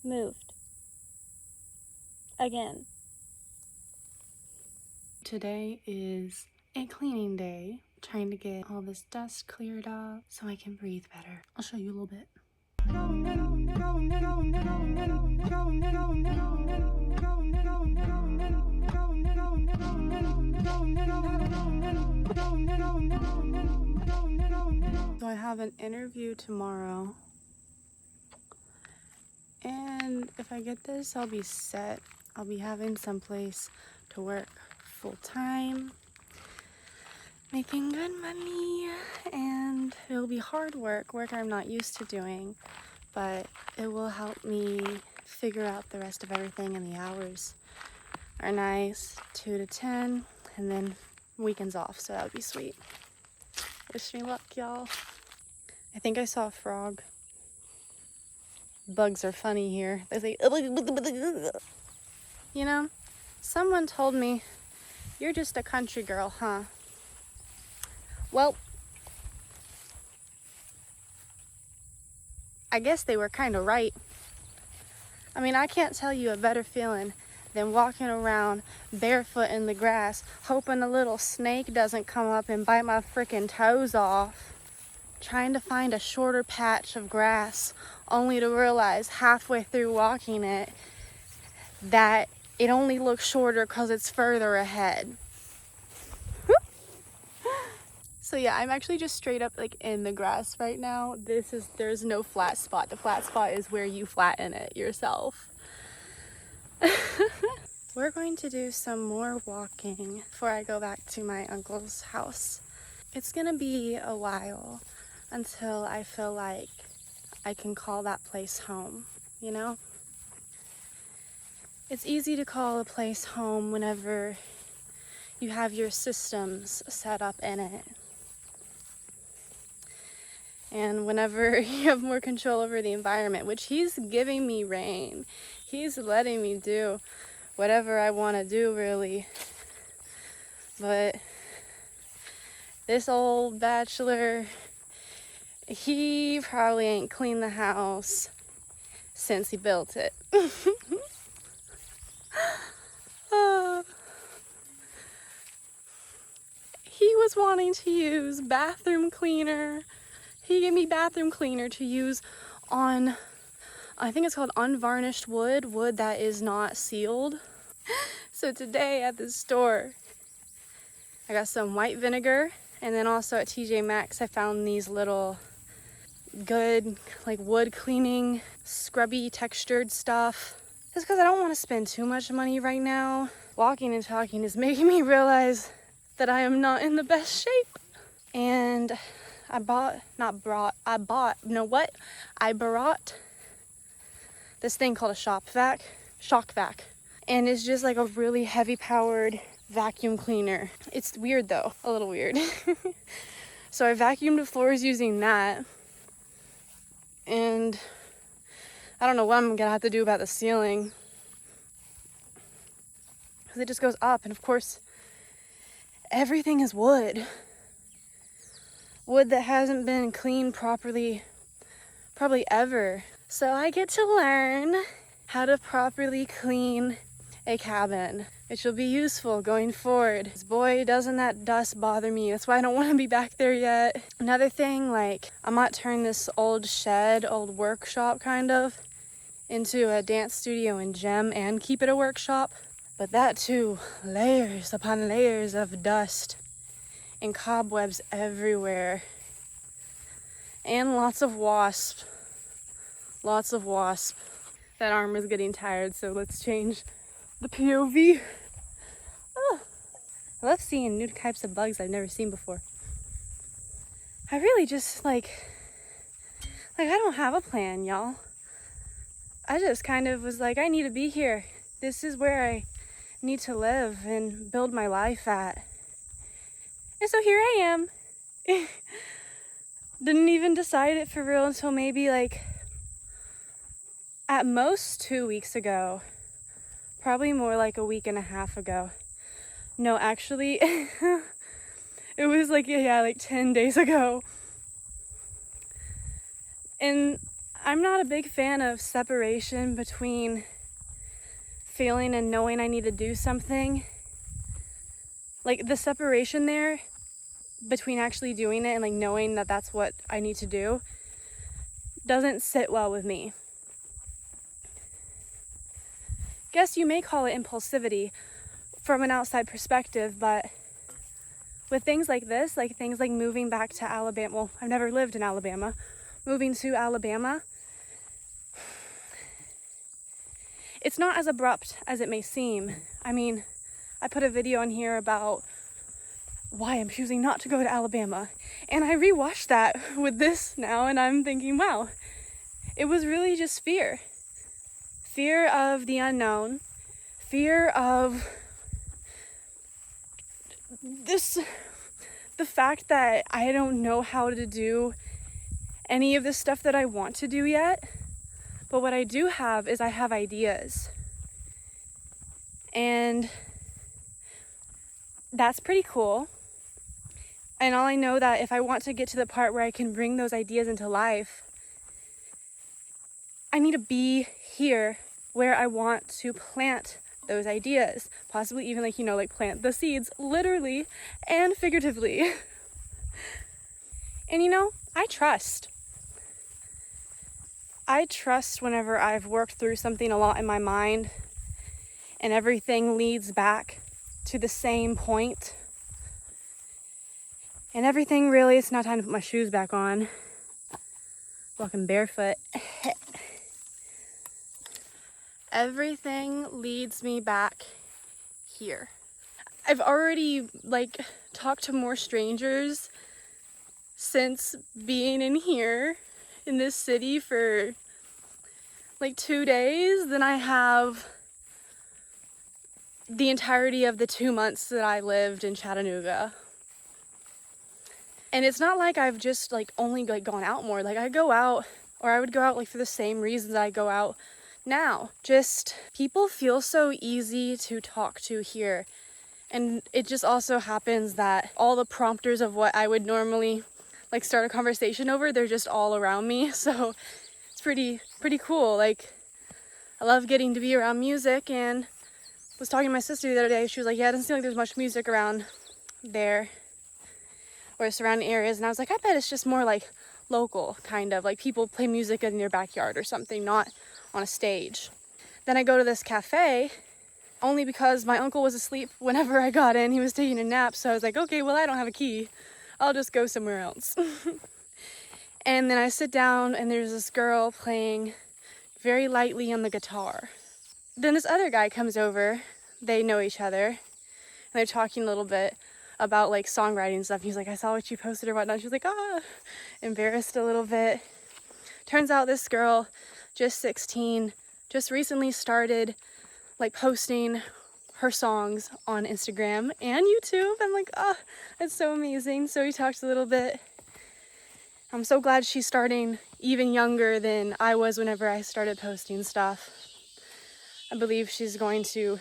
moved. Again. Today is a cleaning day. Trying to get all this dust cleared up so I can breathe better. I'll show you a little bit. So I have an interview tomorrow. And if I get this, I'll be set. I'll be having someplace to work full time, making good money, and it'll be hard work I'm not used to doing, but it will help me figure out the rest of everything, and the hours are nice, 2 to 10, and then weekends off, so that would be sweet. Wish me luck, y'all. I think I saw a frog. Bugs are funny here. They say, you know, someone told me, you're just a country girl, huh? Well, I guess they were kind of right. I mean, I can't tell you a better feeling than walking around barefoot in the grass, hoping a little snake doesn't come up and bite my freaking toes off. Trying to find a shorter patch of grass, only to realize halfway through walking it that it only looks shorter because it's further ahead. So yeah, I'm actually just straight up like in the grass right now. There's no flat spot. The flat spot is where you flatten it yourself. We're going to do some more walking before I go back to my uncle's house. It's gonna be a while until I feel like I can call that place home, you know? It's easy to call a place home whenever you have your systems set up in it. And whenever you have more control over the environment, which he's giving me reign. He's letting me do whatever I want to do, really. But this old bachelor, he probably ain't cleaned the house since he built it. He was wanting to use bathroom cleaner. He gave me bathroom cleaner to use on, I think it's called unvarnished wood that is not sealed. So today at the store, I got some white vinegar, and then also at TJ Maxx I found these little good like wood cleaning scrubby textured stuff. Just because I don't want to spend too much money right now. Walking and talking is making me realize that I am not in the best shape. And I brought this thing called a shock vac. And it's just like a really heavy powered vacuum cleaner. It's weird though, a little weird. So I vacuumed the floors using that. And I don't know what I'm gonna have to do about the ceiling, because it just goes up, and of course everything is wood that hasn't been cleaned properly probably ever. So I get to learn how to properly clean a cabin, which will be useful going forward. Boy, doesn't that dust bother me. That's why I don't want to be back there yet. Another thing, like, I might turn this old workshop kind of, into a dance studio and gym and keep it a workshop. But that too, layers upon layers of dust and cobwebs everywhere. And lots of wasps. That arm is getting tired, so let's change the POV. Oh, I love seeing new types of bugs I've never seen before. I really just like I don't have a plan, y'all. I just kind of was like, I need to be here. This is where I need to live and build my life at. And so here I am. Didn't even decide it for real until maybe like at most 2 weeks ago. Probably more like a week and a half ago. No, actually, it was like 10 days ago. And I'm not a big fan of separation between feeling and knowing I need to do something. Like the separation there between actually doing it and like knowing that that's what I need to do doesn't sit well with me. Guess you may call it impulsivity from an outside perspective, but with things like this, like things like moving back to Alabama, well, I've never lived in Alabama, moving to Alabama, it's not as abrupt as it may seem. I mean, I put a video on here about why I'm choosing not to go to Alabama, and I rewatched that with this now, and I'm thinking, wow, it was really just fear. Fear of the unknown, fear of the fact that I don't know how to do any of the stuff that I want to do yet. But what I do have is I have ideas. And that's pretty cool. And all I know that if I want to get to the part where I can bring those ideas into life, I need to be here where I want to plant those ideas. Possibly even like plant the seeds literally and figuratively. And I trust. I trust whenever I've worked through something a lot in my mind and everything leads back to the same point. And everything really, it's not time to put my shoes back on. Walking barefoot. Everything leads me back here. I've already talked to more strangers since being in here in this city for 2 days than I have the entirety of the 2 months that I lived in Chattanooga. And it's not like I've just only gone out more. I go out, or I would go out for the same reasons I go out now. Just people feel so easy to talk to here. And it just also happens that all the prompters of what I would normally start a conversation over, they're just all around me. So it's pretty cool. I love getting to be around music, and was talking to my sister the other day. She was like, yeah, it doesn't seem like there's much music around there or surrounding areas. And I was like, I bet it's just more local, kind of people play music in their backyard or something, not on a stage. Then I go to this cafe only because my uncle was asleep whenever I got in. He was taking a nap. So I was like, okay, well, I don't have a key. I'll just go somewhere else. And then I sit down and there's this girl playing very lightly on the guitar. Then this other guy comes over. They know each other. And they're talking a little bit about songwriting stuff. He's like, I saw what you posted or whatnot. She's like, embarrassed a little bit. Turns out this girl, just 16, just recently started posting her songs on Instagram and YouTube. I'm like, that's so amazing. So we talked a little bit. I'm so glad she's starting even younger than I was whenever I started posting stuff. I believe she's going to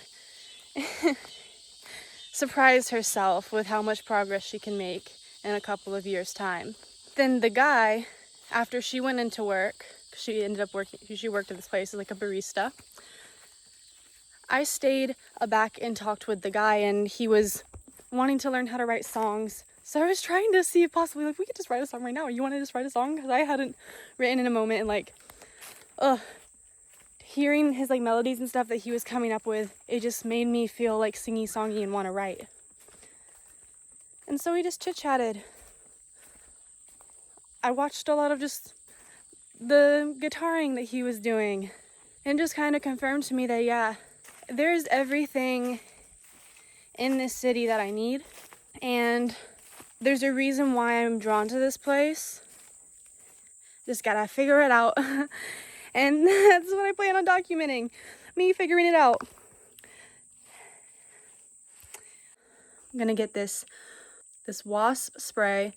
surprise herself with how much progress she can make in a couple of years' time. Then the guy, after she went into work, she worked at this place as a barista. I stayed back and talked with the guy, and he was wanting to learn how to write songs. So I was trying to see if possibly we could just write a song right now. You want to just write a song? Because I hadn't written in a moment, and hearing his melodies and stuff that he was coming up with, it just made me feel singy-songy and want to write. And so we just chit-chatted. I watched a lot of just the guitaring that he was doing, and just kind of confirmed to me that, yeah, there's everything in this city that I need, and there's a reason why I'm drawn to this place. Just gotta figure it out. And that's what I plan on documenting, me figuring it out. I'm gonna get this wasp spray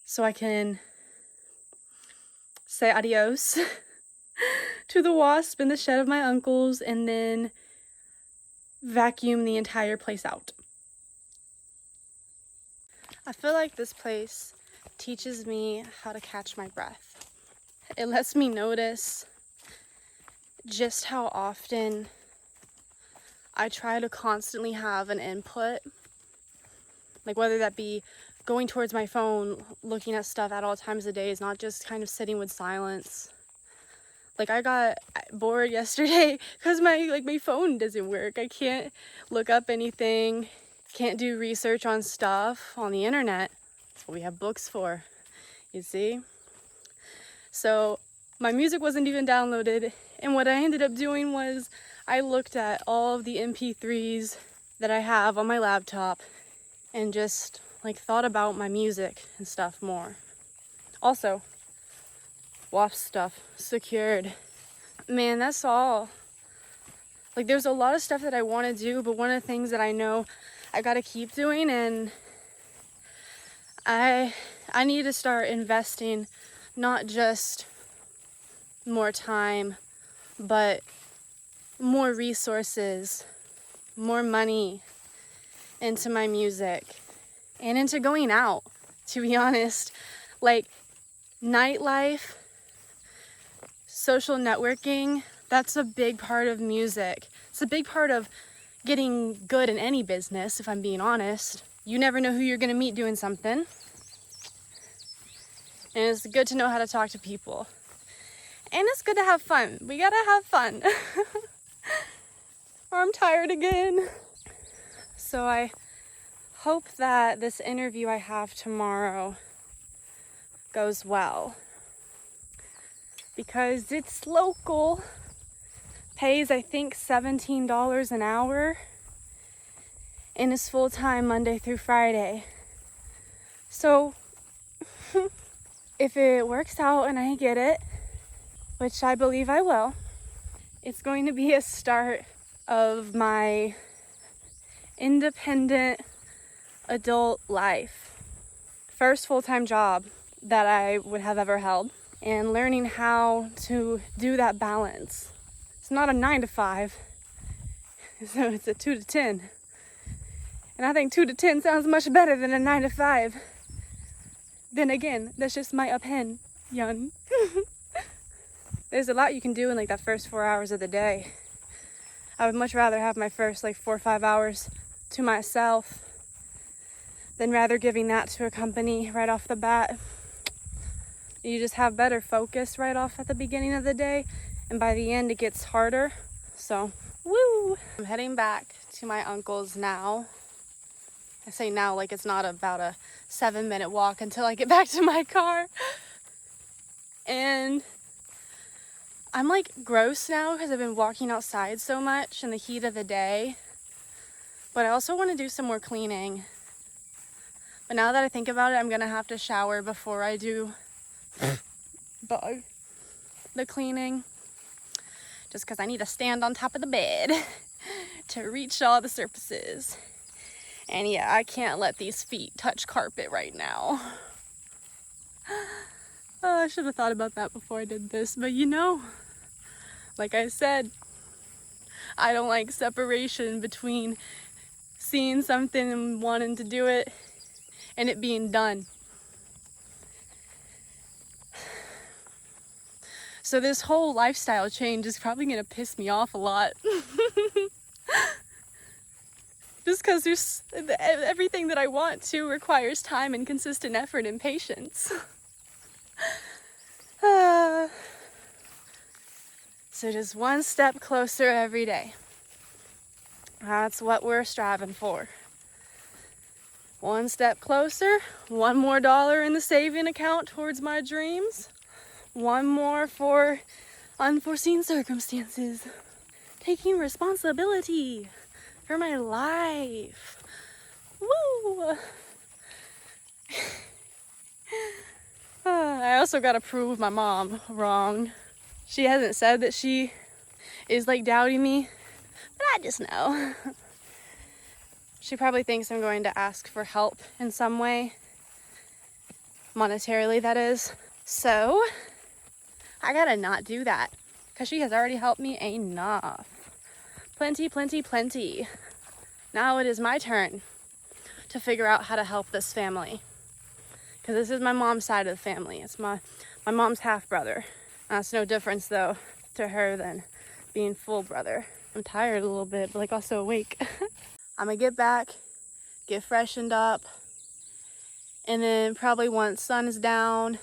so I can say adios to the wasp in the shed of my uncle's, and then vacuum the entire place out. I feel like this place teaches me how to catch my breath. it lets me notice just how often I try to constantly have an input, like whether that be going towards my phone, looking at stuff at all times of day, is not just kind of sitting with silence. Like I got bored yesterday because my phone doesn't work. I can't look up anything, can't do research on stuff on the internet. That's what we have books for, you see? So my music wasn't even downloaded, and what I ended up doing was I looked at all of the MP3s that I have on my laptop and just like thought about my music and stuff more. Also, WAF stuff secured. Man, that's all. Like there's a lot of stuff that I want to do, but one of the things that I know I gotta keep doing, and I need to start investing not just more time, but more resources, more money into my music and into going out, to be honest. Like nightlife, social networking, that's a big part of music. It's a big part of getting good in any business, if I'm being honest. You never know who you're gonna meet doing something. And it's good to know how to talk to people. And it's good to have fun. We gotta have fun. Or I'm tired again. So I hope that this interview I have tomorrow goes well. Because it's local. Pays, I think, $17 an hour. And is full-time Monday through Friday. So if it works out and I get it, which I believe I will, it's going to be a start of my independent adult life. First full-time job that I would have ever held, and learning how to do that balance. It's not a 9 to 5, so it's a 2 to 10. And I think 2 to 10 sounds much better than a 9 to 5. Then again, that's just my opinion. There's a lot you can do in like that first 4 hours of the day. I would much rather have my first like 4 or 5 hours to myself than rather giving that to a company right off the bat. You just have better focus right off at the beginning of the day, and by the end it gets harder. So, woo! I'm heading back to my uncle's now. I say now like it's not about a 7-minute walk until I get back to my car. And I'm like gross now because I've been walking outside so much in the heat of the day. But I also want to do some more cleaning. But now that I think about it, I'm going to have to shower before I do the cleaning. Just because I need to stand on top of the bed to reach all the surfaces. And yeah, I can't let these feet touch carpet right now. Oh, I should have thought about that before I did this. But you know, like I said, I don't like separation between seeing something and wanting to do it and it being done. So this whole lifestyle change is probably going to piss me off a lot. Just because there's everything that I want to requires time and consistent effort and patience. So just one step closer every day. That's what we're striving for. One step closer, one more dollar in the saving account towards my dreams. One more for unforeseen circumstances. Taking responsibility for my life. Woo! I also gotta prove my mom wrong. She hasn't said that she is like doubting me, but I just know. She probably thinks I'm going to ask for help in some way. Monetarily, that is. So, I gotta not do that. Because she has already helped me enough. Plenty, plenty, plenty. Now it is my turn to figure out how to help this family. Because this is my mom's side of the family. It's my mom's half-brother. That's no difference though to her than being full brother. I'm tired a little bit, but like also awake. I'm gonna get back, get freshened up, and then probably once sun is down,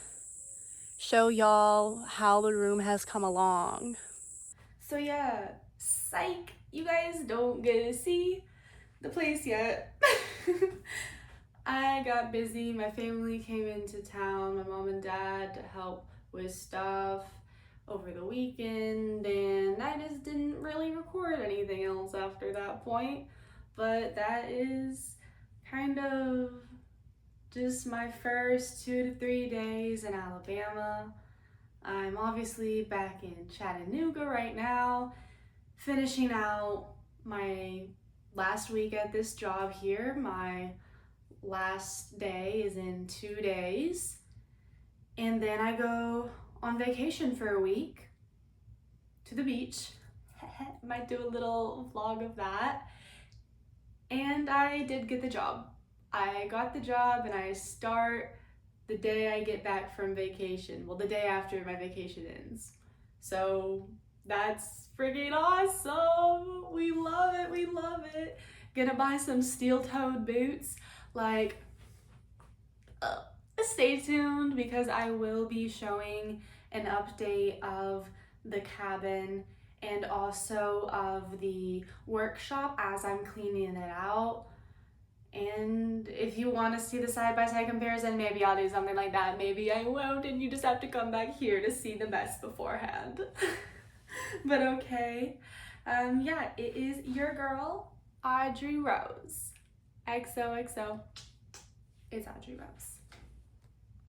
show y'all how the room has come along. So yeah, psych, you guys don't get to see the place yet. I got busy, my family came into town, my mom and dad to help with stuff over the weekend, and I just didn't really record anything else after that point. But that is kind of just my first 2 to 3 days in Alabama. I'm obviously back in Chattanooga right now, finishing out my last week at this job here. My last day is in 2 days, and then I go on vacation for a week to the beach. Might do a little vlog of that. And I did get the job. I got the job and I start the day I get back from vacation. Well, the day after my vacation ends. So that's freaking awesome. We love it, we love it. Gonna buy some steel-toed boots. Like, stay tuned because I will be showing an update of the cabin and also of the workshop as I'm cleaning it out. And if you want to see the side-by-side comparison, maybe I'll do something like that. Maybe I won't, and you just have to come back here to see the mess beforehand. But okay. Yeah, it is your girl, Audrey Rose. XOXO. It's Audrey Rose.